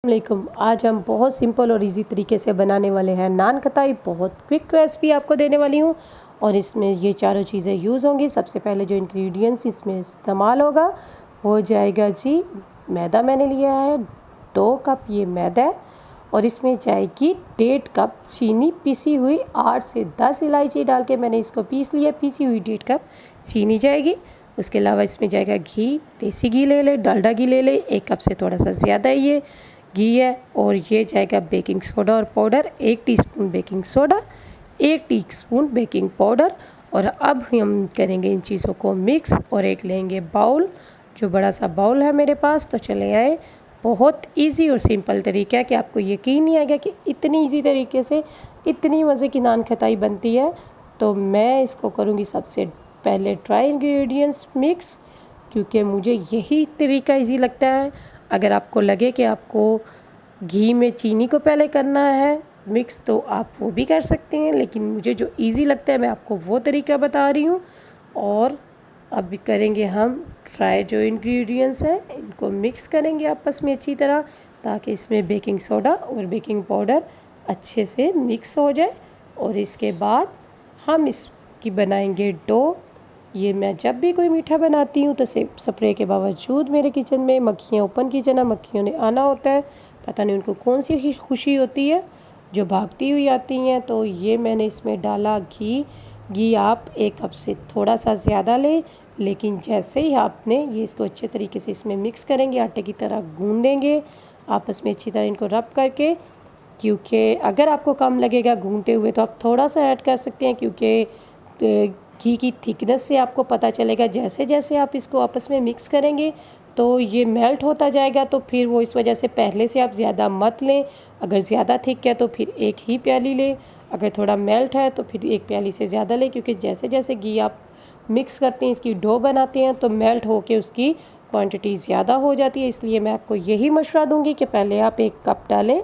वालेकुम। आज हम बहुत सिंपल और इजी तरीके से बनाने वाले हैं नान खटाई। बहुत क्विक रेसिपी आपको देने वाली हूँ और इसमें ये चारों चीज़ें यूज़ होंगी। सबसे पहले जो इंग्रेडिएंट्स इसमें इस्तेमाल होगा हो जाएगा जी मैदा। मैंने लिया है 2 कप ये मैदा है और इसमें जाएगी 1.5 कप चीनी पिसी हुई। 8 से 10 इलायची डाल के मैंने इसको पीस लिया। पिसी हुई 1.5 कप चीनी जाएगी। उसके अलावा इसमें जाएगा घी, देसी घी ले ले, डालडा घी ले ले, 1 कप से थोड़ा सा ज़्यादा ये घी है। और ये जाएगा बेकिंग सोडा और powder, 1 teaspoon baking soda, 1 teaspoon baking powder. और अब हम करेंगे इन चीज़ों को मिक्स और एक लेंगे बाउल, जो बड़ा सा बाउल है मेरे पास। तो चले आए। बहुत इजी और सिंपल तरीका है कि आपको यकीन नहीं आएगा कि इतनी इजी तरीके से इतनी मज़े की नान खटाई बनती है। तो मैं इसको करूँगी सबसे पहले ड्राई इंग्रेडिएंट्स मिक्स, क्योंकि मुझे यही तरीका इजी लगता है। अगर आपको लगे कि आपको घी में चीनी को पहले करना है मिक्स तो आप वो भी कर सकते हैं, लेकिन मुझे जो इजी लगता है मैं आपको वो तरीका बता रही हूँ। और अब करेंगे हम ड्राई जो इंग्रेडिएंट्स हैं इनको मिक्स करेंगे आपस में अच्छी तरह, ताकि इसमें बेकिंग सोडा और बेकिंग पाउडर अच्छे से मिक्स हो जाए। और इसके बाद हम इसकी बनाएंगे डो। ये मैं जब भी कोई मीठा बनाती हूँ तो स्प्रे के बावजूद मेरे किचन में मक्खियाँ ओपन किचन है, मक्खियों ने आना होता है। पता नहीं उनको कौन सी खुशी होती है जो भागती हुई आती हैं। तो ये मैंने इसमें डाला घी आप 1 कप से थोड़ा सा ज़्यादा लें, लेकिन जैसे ही आपने ये इसको अच्छे तरीके से इसमें मिक्स करेंगे, आटे की तरह गूँधेंगे आपस में अच्छी तरह इनको रब करके। क्योंकि अगर आपको कम लगेगा गूँधते हुए तो आप थोड़ा सा ऐड कर सकते हैं, क्योंकि घी की थिकनेस से आपको पता चलेगा। जैसे जैसे आप इसको आपस में मिक्स करेंगे तो ये मेल्ट होता जाएगा। तो फिर वो इस वजह से पहले से आप ज़्यादा मत लें। अगर ज़्यादा थिक है तो फिर 1 ही प्याली लें, अगर थोड़ा मेल्ट है तो फिर 1 प्याली से ज़्यादा लें। क्योंकि जैसे जैसे घी आप मिक्स करते हैं, इसकी डो बनाते हैं, तो मेल्ट होके उसकी क्वांटिटी ज़्यादा हो जाती है। इसलिए मैं आपको यही मशवरा दूंगी कि पहले आप 1 कप डालें।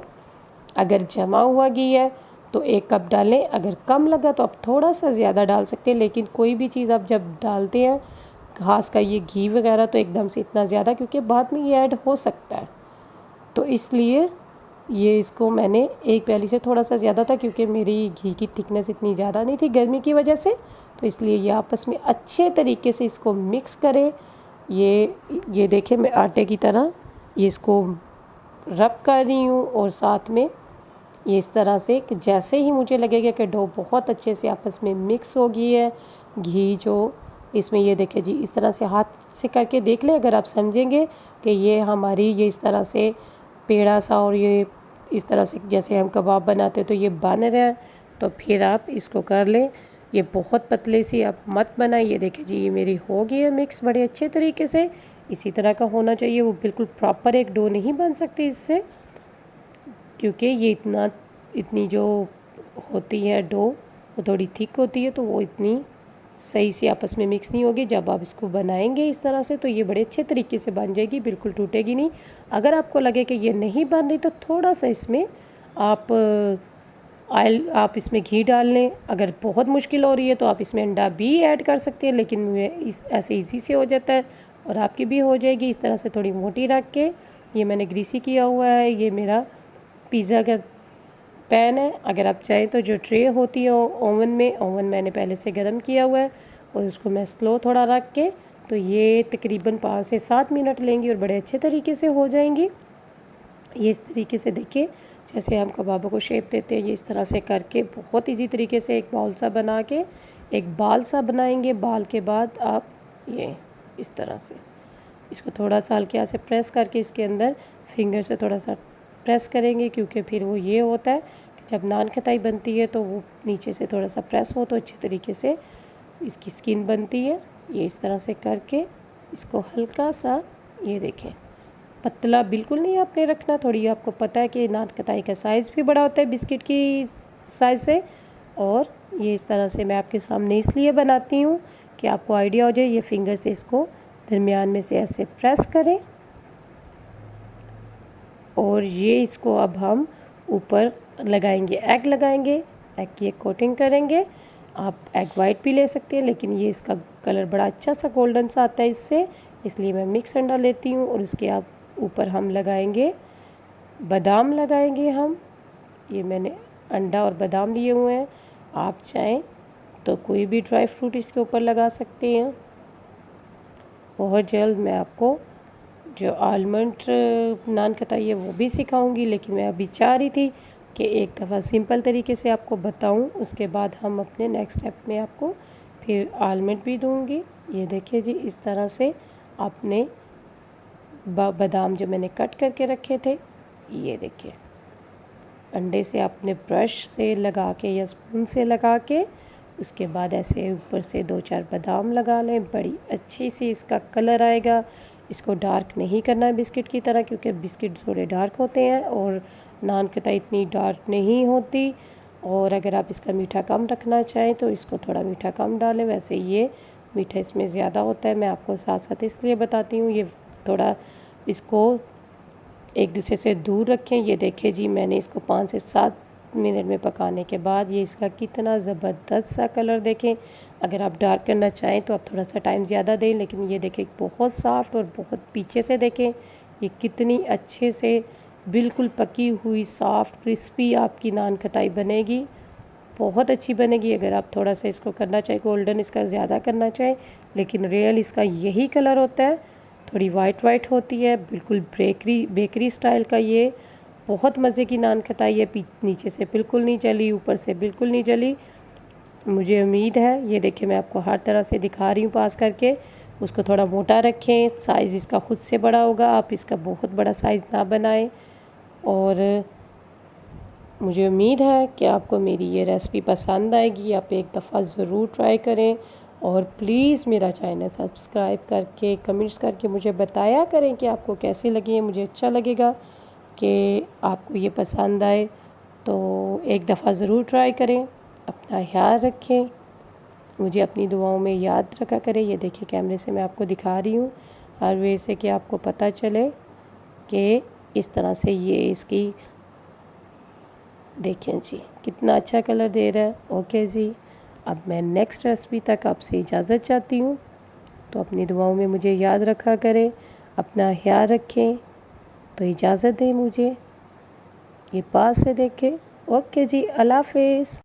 अगर जमा हुआ घी है तो 1 कप डालें, अगर कम लगा तो आप थोड़ा सा ज़्यादा डाल सकते हैं। लेकिन कोई भी चीज़ आप जब डालते हैं, घास का ये घी वगैरह, तो एकदम से इतना ज़्यादा, क्योंकि बाद में ये ऐड हो सकता है। तो इसलिए ये इसको मैंने 1 प्याली से थोड़ा सा ज़्यादा था, क्योंकि मेरी घी की थिकनेस इतनी ज़्यादा नहीं थी गर्मी की वजह से। तो इसलिए ये आपस में अच्छे तरीके से इसको मिक्स करें। ये देखें मैं आटे की तरह ये इसको रब कर रही हूँ, और साथ में ये इस तरह से कि जैसे ही मुझे लगेगा कि डो बहुत अच्छे से आपस में मिक्स हो गई है, घी जो इसमें, ये देखें जी, इस तरह से हाथ से करके देख लें। अगर आप समझेंगे कि ये हमारी ये इस तरह से पेड़ा सा, और ये इस तरह से जैसे हम कबाब बनाते हैं तो ये बन रहा है, तो फिर आप इसको कर लें। ये बहुत पतले सी आप मत बनाइए। देखिए जी, ये मेरी हो गई है मिक्स बड़े अच्छे तरीके से। इसी तरह का होना चाहिए, वो बिल्कुल प्रॉपर एक डो नहीं बन सकती इससे, क्योंकि ये इतनी जो होती है डो वो थोड़ी थिक होती है, तो वो इतनी सही से आपस में मिक्स नहीं होगी। जब आप इसको बनाएंगे इस तरह से तो ये बड़े अच्छे तरीके से बन जाएगी, बिल्कुल टूटेगी नहीं। अगर आपको लगे कि ये नहीं बन रही तो थोड़ा सा इसमें आप ऑयल, आप इसमें घी डाल लें। अगर बहुत मुश्किल हो रही है तो आप इसमें अंडा भी ऐड कर सकते हैं, लेकिन ऐसे इजी से हो जाता है और आपकी भी हो जाएगी। इस तरह से थोड़ी मोटी रख के, ये मैंने ग्रीसी किया हुआ है, ये मेरा पिज़्ज़ा का पैन है। अगर आप चाहें तो जो ट्रे होती है ओवन मैंने पहले से गर्म किया हुआ है, और उसको मैं स्लो थोड़ा रख के, तो ये तकरीबन 5 से 7 मिनट लेंगी और बड़े अच्छे तरीके से हो जाएंगी। ये इस तरीके से देखिए, जैसे हम कबाबों को शेप देते हैं, ये इस तरह से करके बहुत इजी तरीके से एक बाउल सा बना के एक बाल सा बनाएंगे। बाल के बाद आप ये इस तरह से इसको थोड़ा सा हल्के से प्रेस करके इसके अंदर फिंगर से थोड़ा सा प्रेस करेंगे, क्योंकि फिर वो ये होता है कि जब नान खटाई बनती है तो वो नीचे से थोड़ा सा प्रेस हो तो अच्छे तरीके से इसकी स्किन बनती है। ये इस तरह से करके इसको हल्का सा, ये देखें, पतला बिल्कुल नहीं आपने रखना। थोड़ी आपको पता है कि नान खटाई का साइज़ भी बड़ा होता है बिस्किट की साइज़ से। और ये इस तरह से मैं आपके सामने इसलिए बनाती हूँ कि आपको आइडिया हो जाए। ये फिंगर से इसको दरमियान में से ऐसे प्रेस करें, और ये इसको अब हम ऊपर लगाएंगे, एग लगाएंगे, एग की एक कोटिंग करेंगे। आप एग वाइट भी ले सकते हैं, लेकिन ये इसका कलर बड़ा अच्छा सा गोल्डन सा आता है इससे, इसलिए मैं मिक्स अंडा लेती हूँ। और उसके आप ऊपर हम लगाएंगे बादाम लगाएंगे हम। ये मैंने अंडा और बादाम लिए हुए हैं, आप चाहें तो कोई भी ड्राई फ्रूट इसके ऊपर लगा सकते हैं। बहुत जल्द मैं आपको जो आलमंड नान खटाई है वो भी सिखाऊंगी, लेकिन मैं अभी चाह रही थी कि एक दफ़ा सिंपल तरीके से आपको बताऊं, उसके बाद हम अपने नेक्स्ट स्टेप में आपको फिर आलमंड भी दूंगी। ये देखिए जी, इस तरह से आपने बादाम जो मैंने कट करके रखे थे, ये देखिए अंडे से आपने ब्रश से लगा के या स्पून से लगा के उसके बाद ऐसे ऊपर से 2-4 बादाम लगा लें। बड़ी अच्छी सी इसका कलर आएगा। इसको डार्क नहीं करना है बिस्किट की तरह, क्योंकि बिस्किट थोड़े डार्क होते हैं और नान खटाई इतनी डार्क नहीं होती। और अगर आप इसका मीठा कम रखना चाहें तो इसको थोड़ा मीठा कम डालें। वैसे ये मीठा इसमें ज़्यादा होता है, मैं आपको साथ साथ इसलिए बताती हूँ। ये थोड़ा इसको एक दूसरे से दूर रखें। ये देखें जी, मैंने इसको 5 से 7 मिनट में पकाने के बाद ये इसका कितना ज़बरदस्त सा कलर देखें। अगर आप डार्क करना चाहें तो आप थोड़ा सा टाइम ज़्यादा दें, लेकिन ये देखें बहुत सॉफ्ट और बहुत पीछे से देखें ये कितनी अच्छे से बिल्कुल पकी हुई सॉफ्ट क्रिस्पी आपकी नान खटाई बनेगी। बहुत अच्छी बनेगी। अगर आप थोड़ा सा इसको करना चाहें गोल्डन, इसका ज़्यादा करना चाहें, लेकिन रियल इसका यही कलर होता है। थोड़ी वाइट वाइट होती है, बिल्कुल बेकरी स्टाइल का। ये बहुत मज़े की नान खटाई है। नीचे से बिल्कुल नहीं जली, ऊपर से बिल्कुल नहीं जली। मुझे उम्मीद है, ये देखिए मैं आपको हर तरह से दिखा रही हूँ पास करके। उसको थोड़ा मोटा रखें, साइज़ इसका खुद से बड़ा होगा, आप इसका बहुत बड़ा साइज़ ना बनाएं। और मुझे उम्मीद है कि आपको मेरी ये रेसिपी पसंद आएगी। आप एक दफ़ा ज़रूर ट्राई करें और प्लीज़ मेरा चैनल सब्सक्राइब करके कमेंट्स करके मुझे बताया करें कि आपको कैसे लगी है। मुझे अच्छा लगेगा कि आपको ये पसंद आए। तो एक दफ़ा ज़रूर ट्राई करें। अपना ख्याल रखें, मुझे अपनी दुआओं में याद रखा करें। ये देखिए कैमरे से मैं आपको दिखा रही हूँ हर वे से कि आपको पता चले कि इस तरह से ये इसकी देखें जी कितना अच्छा कलर दे रहा है। ओके जी, अब मैं नेक्स्ट रेसिपी तक आपसे इजाज़त चाहती हूँ। तो अपनी दुआओं में मुझे याद रखा करें, अपना ख्याल रखें। तो इजाज़त दें मुझे, ये पास से देखें। ओके जी, अल्लाह हाफ़िज़।